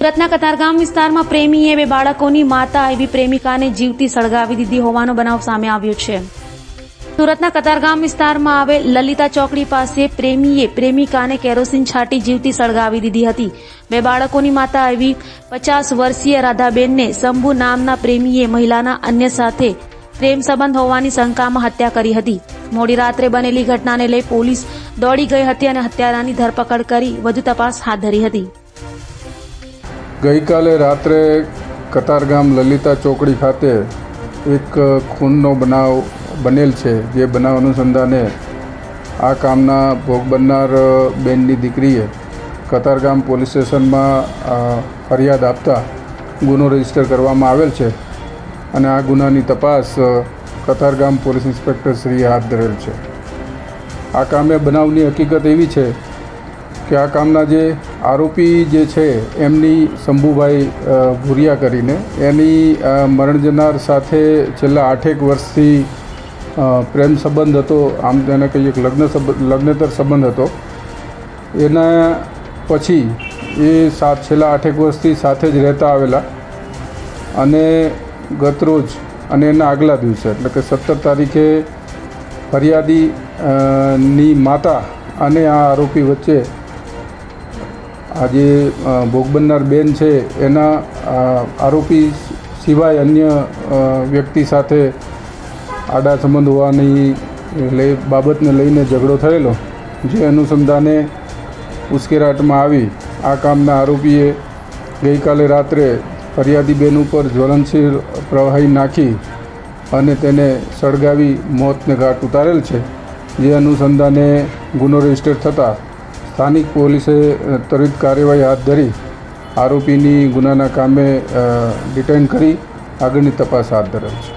સુરતના કતારગામ વિસ્તારમાં પ્રેમીએ બે બાળકોની માતા એવી પ્રેમિકાને જીવતી સળગાવી દીધી હોવાનો બનાવ સામે આવ્યો છે। સુરતના કતારગામ વિસ્તારમાં આવેલ લલિતા ચોકડી પાસે પ્રેમીએ પ્રેમિકાને કેરોસીન છાંટી જીવતી સળગાવી દીધી હતી। બે બાળકોની માતા એવી 50 વર્ષીય રાધાબેનને શંભુ નામના પ્રેમીએ મહિલાના અન્ય સાથે પ્રેમ સંબંધ હોવાની શંકામાં હત્યા કરી હતી। મોડી રાત્રે બનેલી ઘટનાને લઈ પોલીસ દોડી ગઈ હતી અને હત્યારાની ધરપકડ કરી વધુ તપાસ હાથ ધરી હતી। ગઈકાલે રાત્રે કતારગામ લલિતા ચોકડી ખાતે એક ખૂનનો બનાવ બનેલ છે, જે બનાવ અનુસંધાને આ કામના ભોગ બનનાર બેનની દીકરીએ કતારગામ પોલીસ સ્ટેશનમાં ફરિયાદ આપતા ગુનો રજીસ્ટર કરવામાં આવેલ છે અને આ ગુનાની તપાસ કતારગામ પોલીસ ઇન્સ્પેક્ટર શ્રીએ હાથ ધરેલ છે। આ કામે બનાવની હકીકત એવી છે કે આ કામના જે આરોપી જે છે એમની શંભુભાઈ ભુરિયા કરીને એની મરણ જનાર સાથે છેલ્લા 8 વર્ષથી પ્રેમ સંબંધ હતો, આમ તેને કહીએ કે લગ્નેતર સંબંધ હતો। એના પછી એ છેલ્લા 8 વર્ષથી સાથે જ રહેતા આવેલા અને ગતરોજ અને એના આગલા દિવસે એટલે કે 17 તારીખે ફરિયાદી ની માતા અને આ આરોપી વચ્ચે આજે ભોગ બનનાર બેન છે એના આરોપી સિવાય અન્ય વ્યક્તિ સાથે આડા સંબંધ હોવાની બાબતને લઈને ઝઘડો થયેલો, જે અનુસંધાને ઉશ્કેરાટમાં આવી આ કામના આરોપીએ ગઈકાલે રાત્રે ફરિયાદી બેન ઉપર જ્વલનશીલ પ્રવાહી નાખી અને તેને સળગાવી મોતને ઘાટ ઉતારેલ છે। જે અનુસંધાને ગુનો રજીસ્ટર થતાં સ્થાનિક પોલીસે ત્વરિત કાર્યવાહી હાથ ધરી આરોપીની ગુનાના કામે ડિટેઇન કરી આગળની તપાસ હાથ ધરેલ છે।